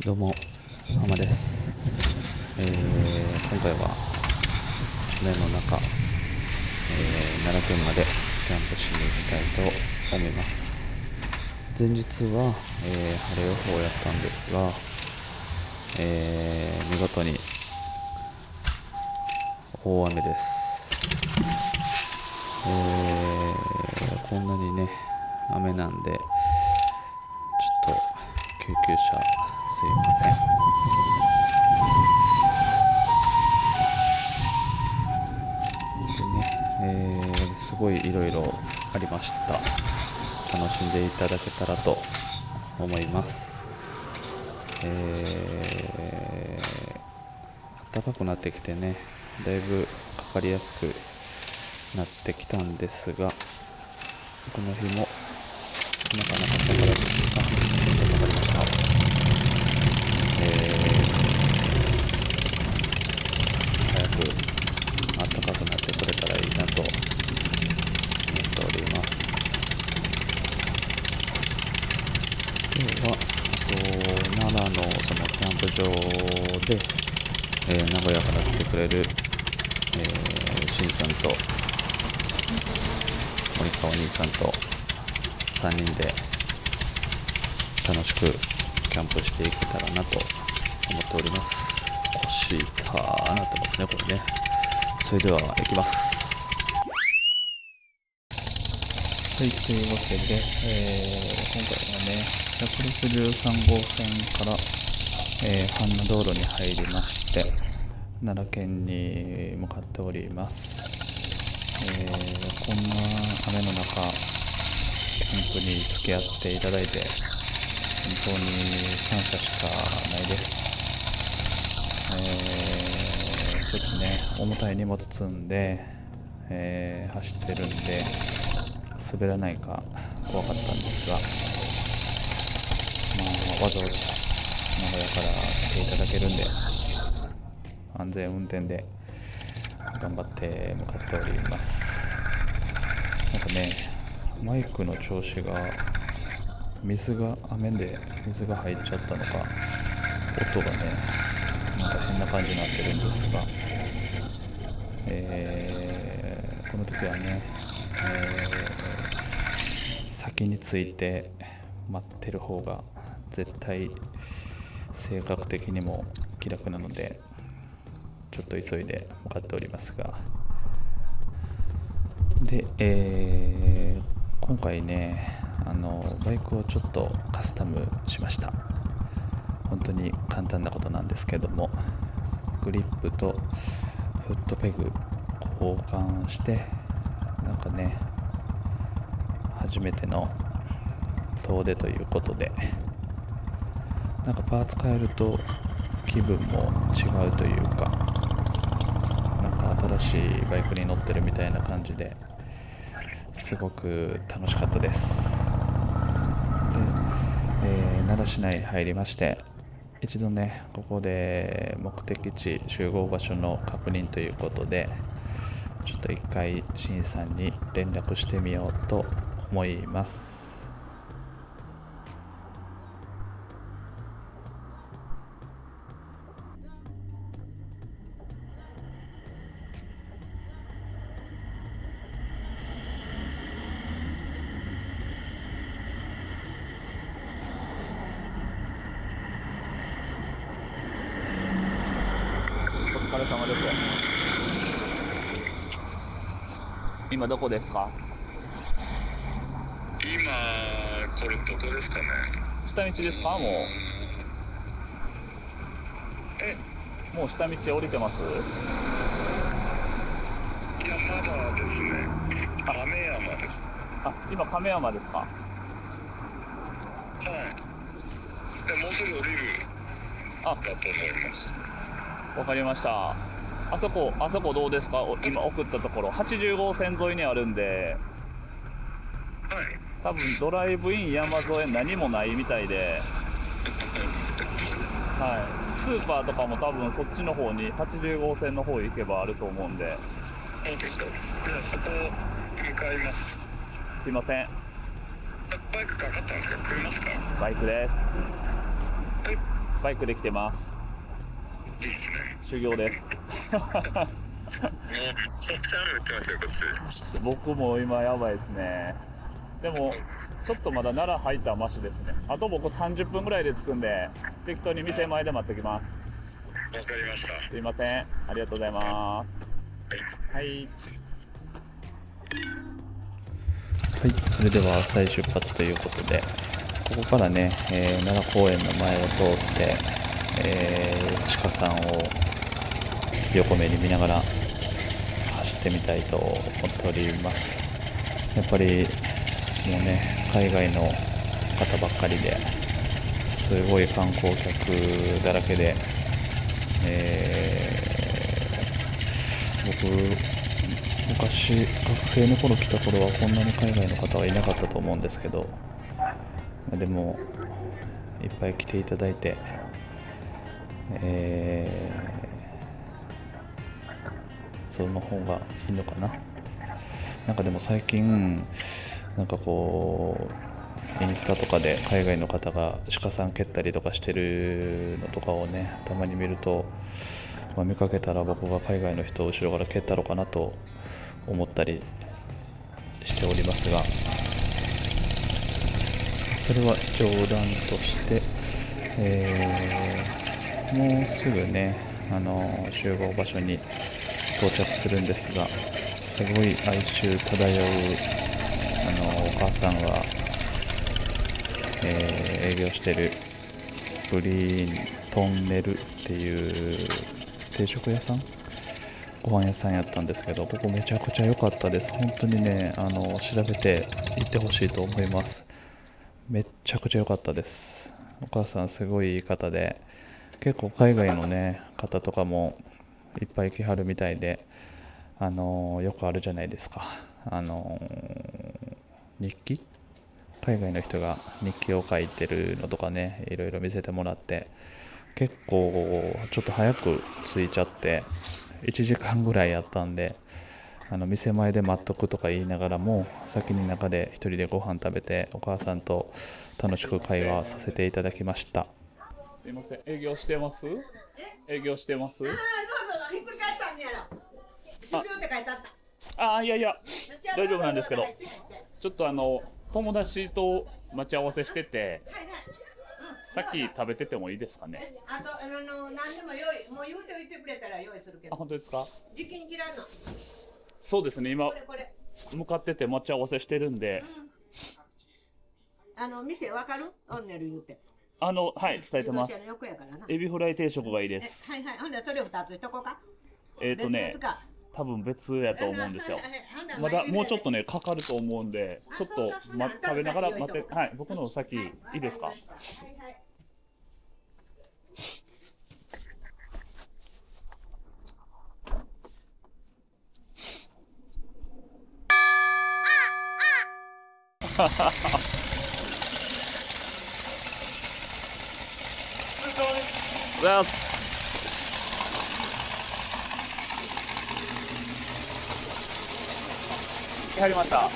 どうも、浜です。今回は雨の中、奈良県までキャンプしに行きたいと思います。前日は、晴れ予報やったんですが、見事に大雨です。こんなにね、雨なんで、ちょっと救急車すいません。でね、すごいいろいろありました。楽しんでいただけたらと思います。暖かくなってきてね、だいぶかかりやすくなってきたんですが、この日もなかなか下がらずに、かかりました。早く暖かくなってくれたらいいなと思っております。今日は奈良のそのキャンプ場で、名古屋から来てくれる、しんさんと森川兄さんと3人で楽しくキャンプしていけたらなと思っております。腰痛なってますね、これね。それでは行きます。はい、というわけで、今回はね、163号線から、阪奈道路に入りまして、奈良県に向かっております。こんな雨の中、キャンプに付き合っていただいて、本当に感謝しかないです。ちょっとね、重たい荷物積んで、走ってるんで、滑らないか怖かったんですが、わざわざ名古屋から来ていただけるんで、安全運転で頑張って向かっております。なんかね、マイクの調子が雨で水が入っちゃったのか、音がね、なんか変な感じになってるんですが、この時はね、先について待ってる方が絶対性格的にも気楽なので、ちょっと急いで向かっておりますが、で、今回ね、バイクをちょっとカスタムしました。本当に簡単なことなんですけども、グリップとフットペグ交換して、なんかね、初めての遠出ということで、なんかパーツ変えると気分も違うというか、なんか新しいバイクに乗ってるみたいな感じで、すごく楽しかったです。で、奈良市内入りまして、一度ね、ここで目的地集合場所の確認ということで、ちょっと一回しんさんに連絡してみようと思います。お疲れ様です。今どこですか？今、これどこですかね。下道ですか？もう下道降りてます？いや、まだですね。亀山です。今亀山ですか？はい。でもうすぐ降りるだと思います。わかりました。あそこどうですか？今送ったところ80号線沿いにあるんで、はい。多分ドライブイン山沿い何もないみたいで、はい、スーパーとかも多分そっちの方に80号線の方へ行けばあると思うんで。そうですよ。ではそこ向かいます。すいません。バイクかかったんですか？車ですか？バイクです。はい。バイクで来てます。いいですね。修行です。もうめちゃくちゃ雨降ってますよ、こっち。僕も今やばいですね。でもちょっとまだ奈良入ったらマシですね。あと僕30分ぐらいで着くんで、適当に店前で待ってきます。わかりました。すいません、ありがとうございます。はい、はい、それでは再出発ということで、ここからね、奈良公園の前を通って、鹿さんを横目に見ながら走ってみたいと思っております。やっぱりもうね、海外の方ばっかりですごい観光客だらけで、僕昔学生の頃来た頃はこんなに海外の方はいなかったと思うんですけど、でもいっぱい来ていただいて、その方がいいのかな。なんかでも最近なんかこうインスタとかで海外の方が鹿さん蹴ったりとかしてるのとかをね、たまに見ると、見かけたら僕が海外の人を後ろから蹴ったろかなと思ったりしておりますが、それは冗談として、もうすぐね、集合場所に到着するんですが、すごい哀愁漂うお母さんが、営業してるグリーントンネルっていう定食屋さん、ご飯屋さんやったんですけど、ここめちゃくちゃ良かったです。本当にね、調べて行ってほしいと思います。めっちゃくちゃ良かったです。お母さんすごいいい方で、結構海外のね方とかもいっぱい来はるみたいで、よくあるじゃないですか、日記、海外の人が日記を書いてるのとかね、いろいろ見せてもらって、結構ちょっと早く着いちゃって1時間ぐらいやったんで、店前で待っとくとか言いながらも先に中で一人でご飯食べて、お母さんと楽しく会話させていただきました。すいません、営業してます？営業してます？どうぞひっくり返ったんやろ。終了って書いてあった。いやいや大丈夫なんですけど、ちょっと友達と待ち合わせしてて、さっき食べててもいいですかね。あと何でも用意、もう言うておいてくれたら用意するけど。本当ですか？時期に切らんの。そうですね、今これ向かってて待ち合わせしてるんで、店わかる？トンネル言うて。はい、伝えてます。エビフライ定食がいいです。はいはい、ほんでそれ2つしとこうか。多分別やと思うんですよ。まだもうちょっとねかかると思うんで、ちょっと、食べながら待って、はい、僕の先いいですか？はいはい。わす。入りました。あ。最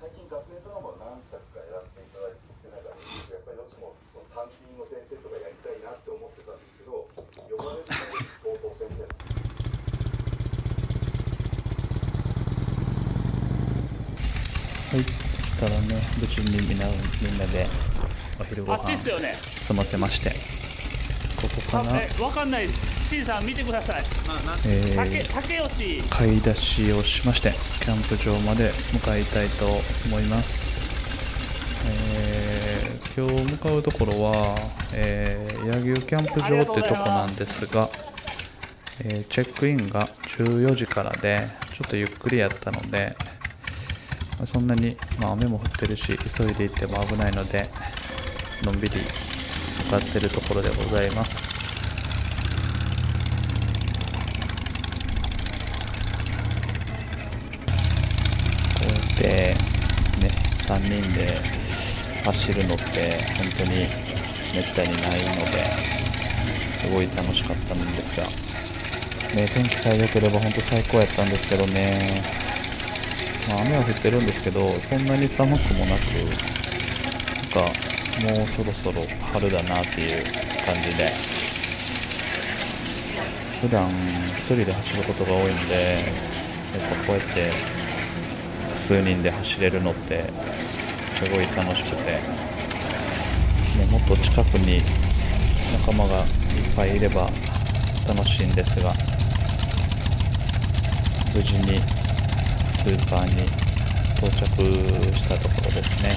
近学園ドラマを何作かやらせていただいてやっぱりどうしても担任の先生とかやりたいなって思ってたんですけど、呼ばれるのに高校先生。はい、そしたらね、無事にみんなでお昼ご飯済ませまして、ここかな。わかんないです。C さん見てください。竹吉買い出しをしまして、キャンプ場まで向かいたいと思います。今日向かうところは、柳生キャンプ場ってとこなんですが、チェックインが14時からでちょっとゆっくりやったので、そんなに、雨も降ってるし急いで行っても危ないので、のんびり向かってるところでございます。こうやってね、3人で走るのって本当にめったにないので、すすごい楽しかったんですが、ね、天気さえ良ければ本当最高やったんですけどね、雨は降ってるんですけど、そんなに寒くもなく、なんかもうそろそろ春だなっていう感じで、普段一人で走ることが多いんで、やっぱこうやって複数人で走れるのってすごい楽しくて、ね、もっと近くに仲間がいっぱいいれば楽しいんですが、無事にスーパーに到着したところですね。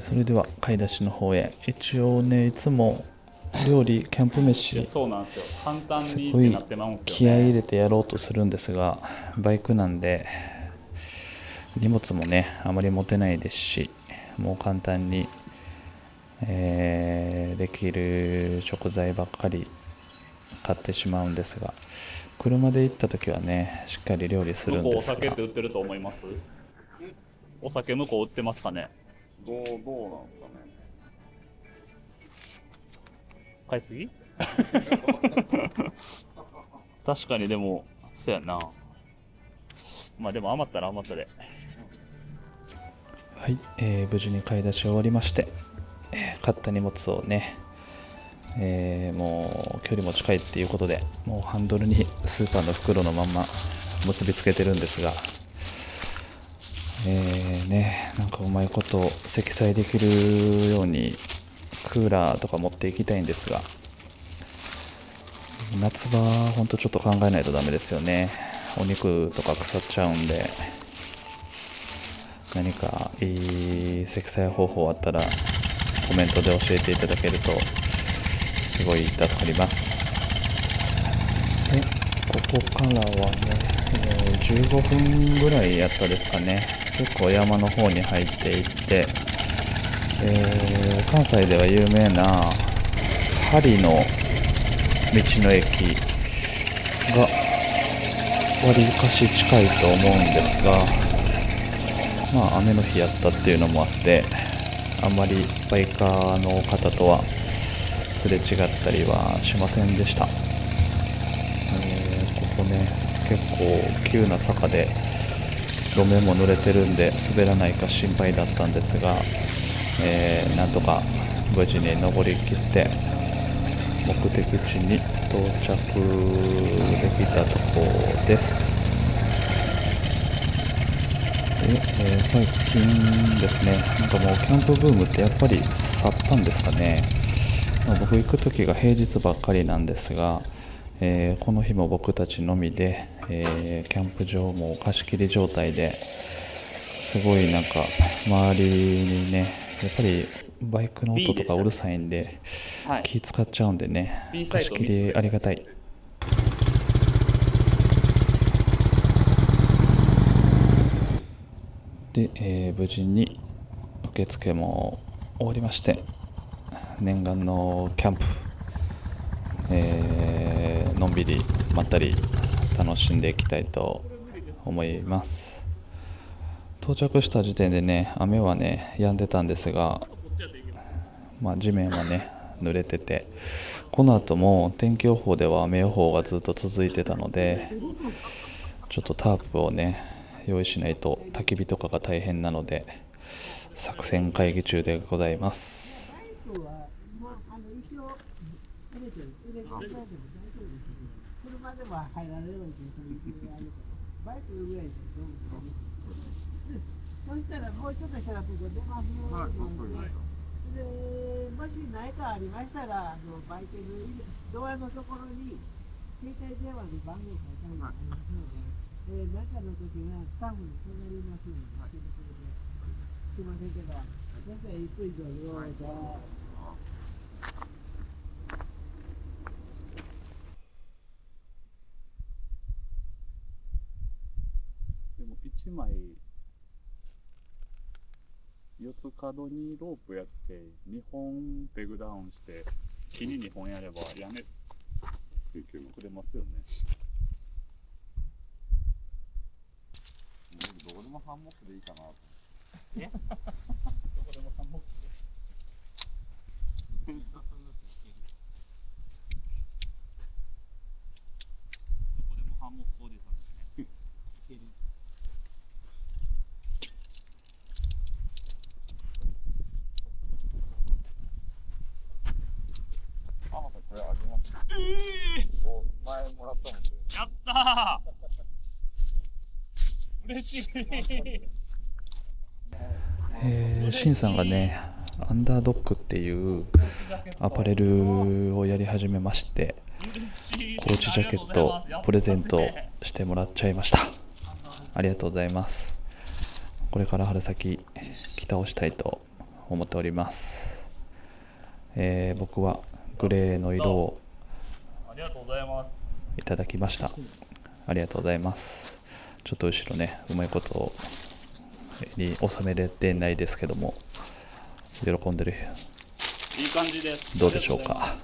それでは買い出しの方へ。一応ね、いつも料理キャンプ飯そうなんですよ。簡単にっすごいてなってまうんですよね。気合い入れてやろうとするんですが、バイクなんで荷物もねあまり持てないですし、もう簡単に、できる食材ばっかり買ってしまうんですが、車で行った時はねしっかり料理する向こうおんですが、酒って売ってると思います？お酒向こう売ってますかね？どうなんですかね。買いすぎ確かに。でもそうやな。まあでも余ったら余ったで。はい、無事に買い出し終わりまして、買った荷物をね、もう距離も近いっていうことで、もうハンドルにスーパーの袋のまんま結びつけてるんですが、なんかうまいこと積載できるようにクーラーとか持っていきたいんですが、夏場はほんとちょっと考えないとダメですよね。お肉とか腐っちゃうんで、何かいい積載方法あったらコメントで教えていただけるとすごい助かります。で、ここからはね、15分ぐらいやったですかね。結構山の方に入っていって、関西では有名な針の道の駅がわりかし近いと思うんですが、雨の日やったっていうのもあって、あんまりバイカーの方とはすれ違ったりはしませんでした。ここね、結構急な坂で路面も濡れてるんで滑らないか心配だったんですが、なんとか無事に登りきって目的地に到着できたところです。最近ですね、なんかもうキャンプブームってやっぱり去ったんですかね。僕行く時が平日ばっかりなんですが、この日も僕たちのみで、キャンプ場も貸し切り状態ですごいなんか周りにね、やっぱりバイクの音とかうるさいんではい。気使っちゃうんでね、 B サイト貸し切りありがたい。で、無事に受付も終わりまして、念願のキャンプ、のんびりまったり楽しんでいきたいと思います。到着した時点でね、雨はね止んでたんですが、地面はね濡れてて、この後も天気予報では雨予報がずっと続いてたので、ちょっとタープをね用意しないと焚き火とかが大変なので作戦会議中でございます。車でも入られるんですよ。バイクぐらいですよ。そしたらもうちょっとしたらここ出ますので、もし何かありましたら、バイクのドアのところに携帯電話の番号が書いてありますので、何かの時はスタッフに相談りますので、すいませんけど、先生ゆっくりどうぞ。でも1枚四つ角にロープやって2本ペグダウンして木に2本やれば屋根作れますよね。どこでもハンモックでいいかなと。どこでもハンモックで。どこでもハンモックおじさんですね。あ、これあります。お前もらったもんで。やったー嬉しいシンさんがね、アンダードックっていうアパレルをやり始めまして、コーチジャケットプレゼントしてもらっちゃいました。ありがとうございます。これから春先着倒したいと思っております。僕はグレーの色をありがとうございます。いただきました。ありがとうございます。ちょっと後ろね、うまいことに収めれてないですけども、喜んでる。いい感じです。どうでしょうか。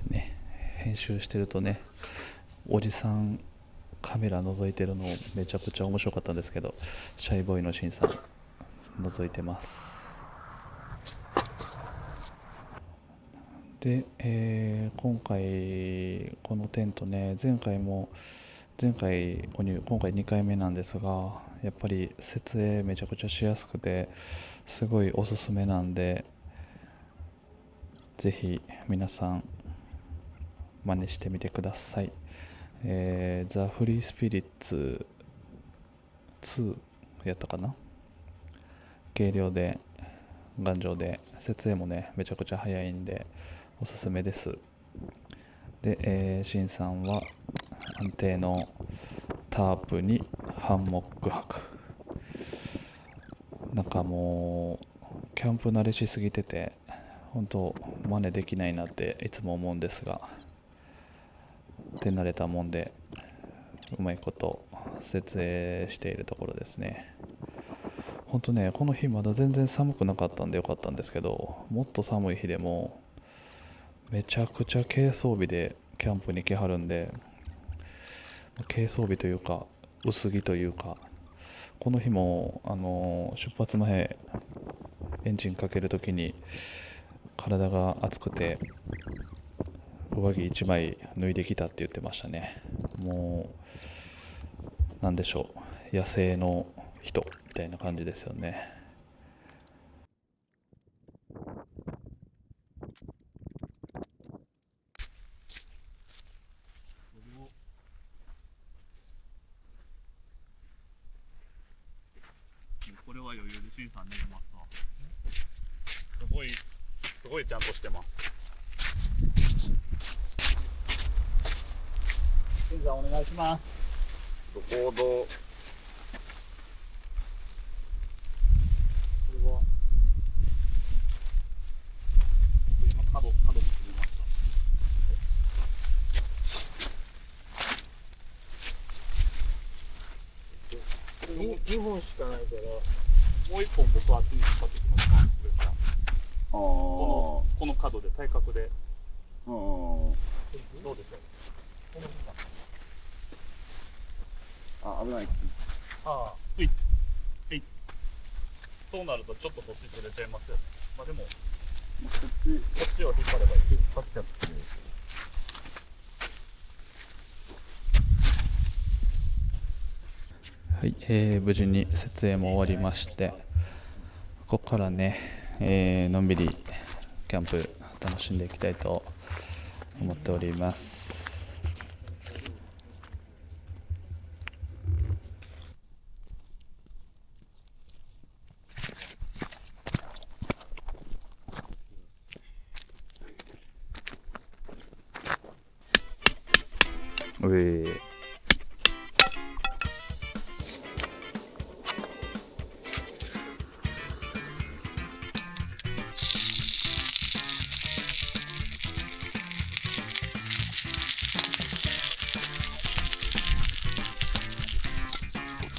でね、編集してるとね、おじさんカメラ覗いてるのめちゃくちゃ面白かったんですけど、シャイボーイのシンさん覗いてます。で、今回このテントね、今回2回目なんですが、やっぱり設営めちゃくちゃしやすくてすごいおすすめなんで、ぜひ皆さん真似してみてください。ザ・フリースピリッツ2やったかな、軽量で頑丈で設営もねめちゃくちゃ早いんでおすすめです。で、シンさんは安定のタープにハンモック泊、なんかもうキャンプ慣れしすぎてて本当真似できないなっていつも思うんですが、手慣れたもんでうまいこと設営しているところですね。本当ね、この日まだ全然寒くなかったんでよかったんですけど、もっと寒い日でもめちゃくちゃ軽装備でキャンプに来はるんで、軽装備というか薄着というか、この日も出発前エンジンかけるときに体が熱くて上着1枚脱いできたって言ってましたね。もうなんでしょう、野生の人みたいな感じですよね。これは余裕でシンさん寝れますわ。すごいちゃんとしてます。シンさんお願いします。コード。今角結びました。2本しかないからもう一本僕はあっちに引っ張ってきますか、上から。この角で対角でどうでしょう。あ、危ない。ああ、ういそうなるとちょっとそっちずれちゃいますよね。まあでもこっちを引っ張ればいい。引っ張っちゃって。はい、無事に設営も終わりまして、ここからね、のんびりキャンプ楽しんでいきたいと思っております。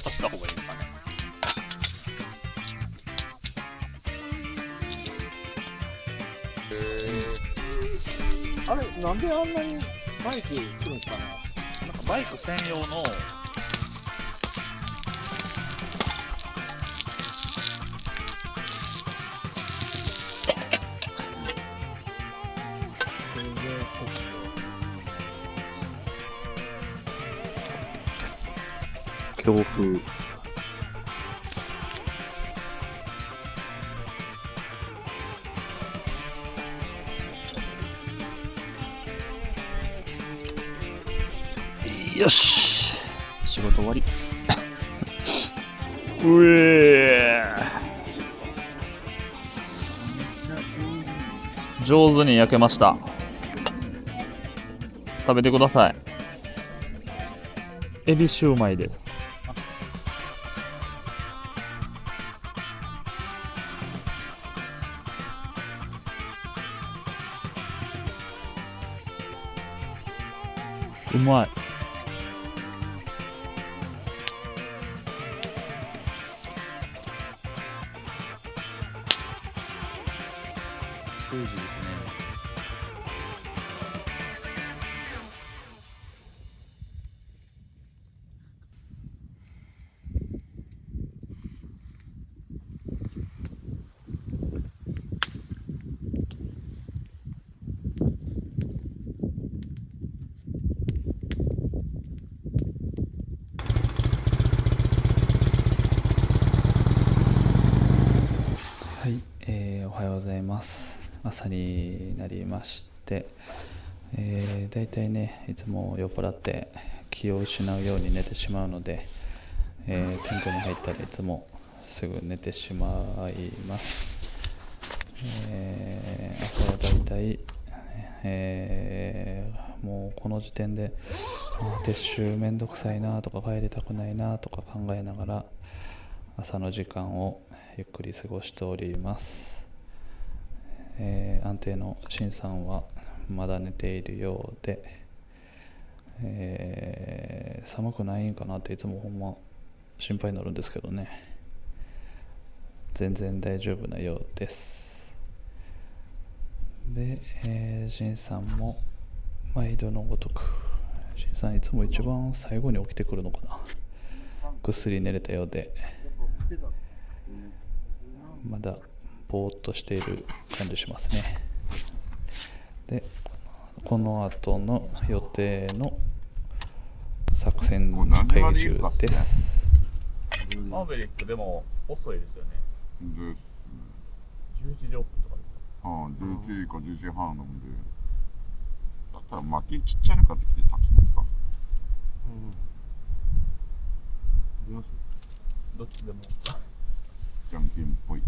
立った方がいいですかね。あれなんであんなにバイク来るんですかね。なんかバイク専用の強風。よし、仕事終わり。うえー、上手に焼けました。食べてください。エビシューマイです。うまい。ステージですね。はい、おはようございます。朝になりまして、だいたいね、いつも酔っ払って気を失うように寝てしまうので、テントに入ったらいつもすぐ寝てしまいます。朝はだいたい、もうこの時点で撤収めんどくさいなとか帰りたくないなとか考えながら朝の時間をゆっくり過ごしております。安定のしんさんはまだ寝ているようで、寒くないんかなっていつもほんま心配になるんですけどね、全然大丈夫なようです。で、しんさんも毎度のごとく、しんさんいつも一番最後に起きてくるのかな。ぐっすり寝れたようで、まだぼーっとしている感じしますね。で、この後の予定の作戦会議中です。マーベリックでも遅いですよね。11時オープンとかですか。11時か11時半なんで、だったら薪ちっちゃいの買ってきて炊きますか。どっちでも。じゃんけんぽい。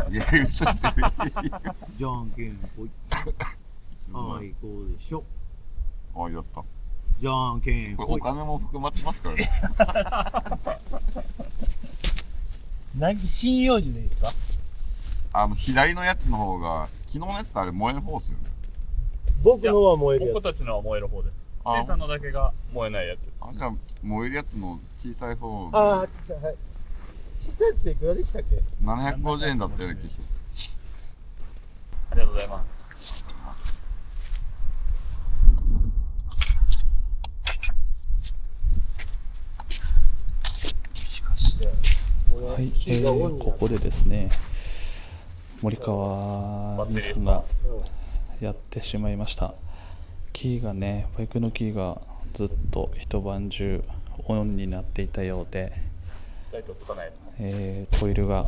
いや、嘘ですよ。じゃんけんぽい。あいこうでしょ。あ、やった。じゃんけんぽい。これお金も含まってますからね。何針葉樹でいいですか。左のやつの方が、昨日のやつってあれ燃える方ですよね。僕のは燃えるやつ。僕たちのは燃える方です。シンさんのだけが燃えないやつです。じゃあ燃えるやつの小さい方。ああ、小さい、はい。小さいやつでいくらでしたっけ。750円だったような気がします。ありがとうございます。しかして。はい、ここでですね、森川兄さんがやってしまいました。キーがね、バイクのキーがずっと一晩中オンになっていたようで、コイルが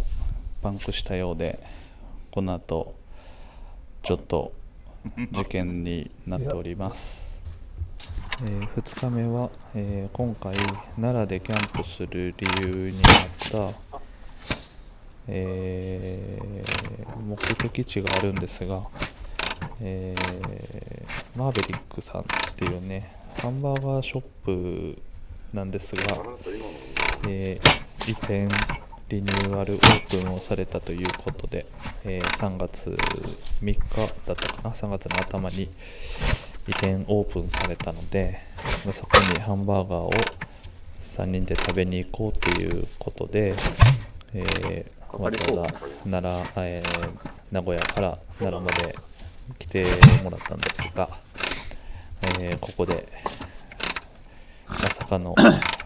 パンクしたようで、この後ちょっと事件になっております。2日目は、今回奈良でキャンプする理由になった、目的地があるんですが、マーベリックさんっていうね、ハンバーガーショップなんですが、移転リニューアルオープンをされたということで、3月3日だったかな、3月の頭に移転オープンされたので、そこにハンバーガーを3人で食べに行こうということで、わざわざ名古屋から奈良まで来てもらったんですが、ここでまさかの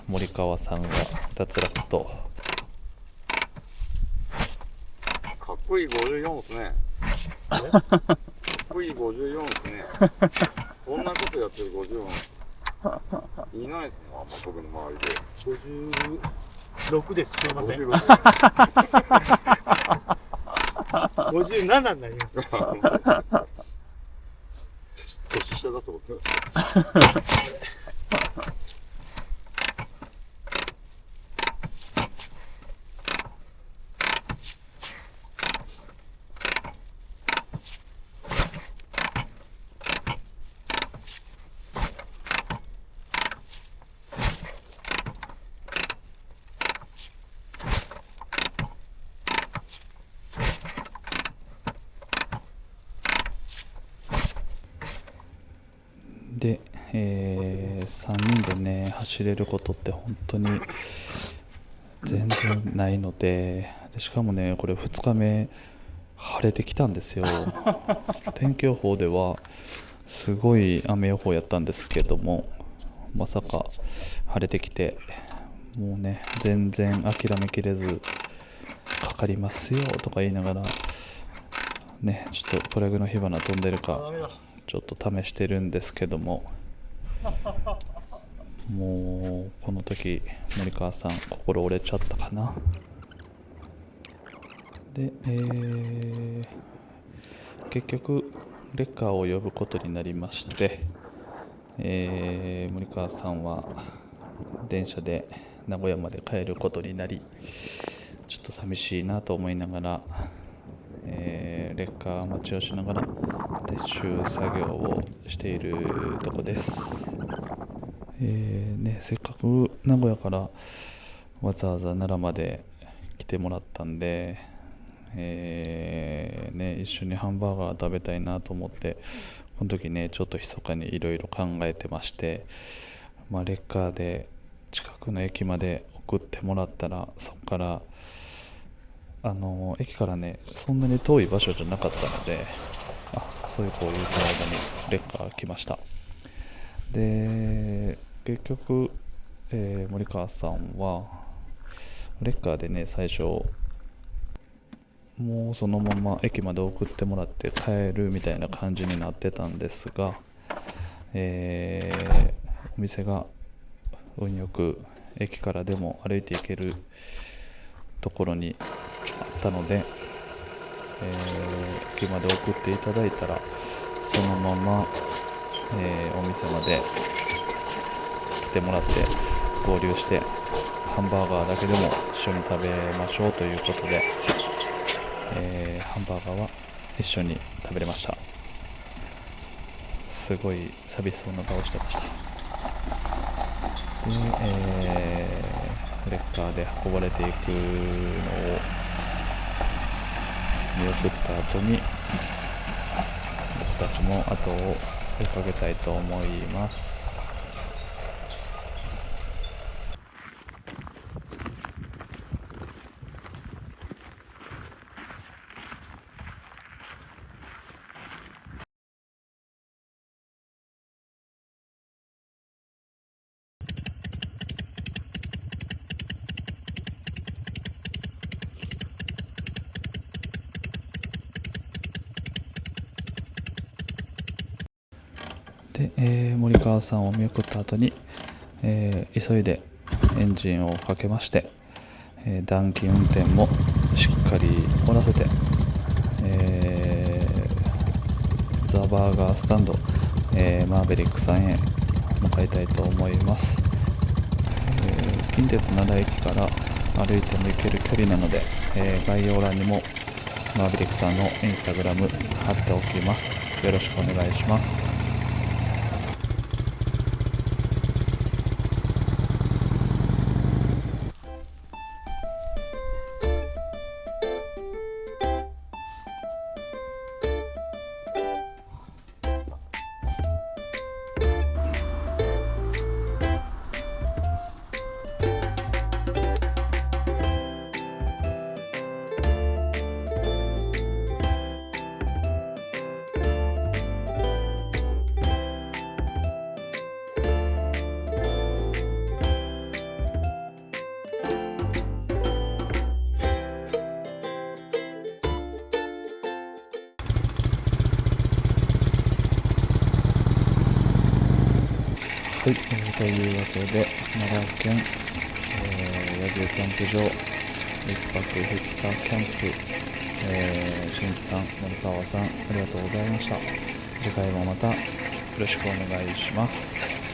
森川さんが脱落と。かっこいい54ですね。かっこいい54ですね。こんなことやってる54いないですもん、あんま僕の周りで。56です。すいません。 56 57になります。年下だと思ってました。で、3人でね走れることって本当に全然ないので、しかもねこれ2日目晴れてきたんですよ。天気予報ではすごい雨予報やったんですけども、まさか晴れてきて、もうね全然諦めきれず、かかりますよとか言いながらね、ちょっとプラグの火花飛んでるかちょっと試してるんですけども、もうこの時森川さん心折れちゃったかな。で、結局レッカーを呼ぶことになりまして、森川さんは電車で名古屋まで帰ることになり、ちょっと寂しいなと思いながら、レッカー待ちをしながら撤収作業をしているとこです。せっかく名古屋からわざわざ奈良まで来てもらったんで、一緒にハンバーガー食べたいなと思って、この時ねちょっと密かにいろいろ考えてまして、レッカーで近くの駅まで送ってもらったら、そこから駅からねそんなに遠い場所じゃなかったので、そういうこう言うた間にレッカー来ました。で結局、森川さんはレッカーでね最初もうそのまま駅まで送ってもらって帰るみたいな感じになってたんですが、お店が運よく駅からでも歩いて行けるところにあったので、駅まで送っていただいたらそのまま、お店まで来てもらって合流してハンバーガーだけでも一緒に食べましょうということで、ハンバーガーは一緒に食べれました。すごい寂しそうな顔してました。で、レッカーで運ばれていくのを見送った後に僕たちも後を追いかけたいと思います。で、森川さんを見送った後に、急いでエンジンをかけまして、暖気運転もしっかり終わらせて、ザ・バーガースタンド、マーベリックさんへ向かいたいと思います。近鉄灘駅から歩いても行ける距離なので、概要欄にもマーベリックさんのインスタグラム貼っておきます。よろしくお願いします。というわけで、奈良県、野球キャンプ場、1泊2日キャンプ、清水さん、森川さん、ありがとうございました。次回もまたよろしくお願いします。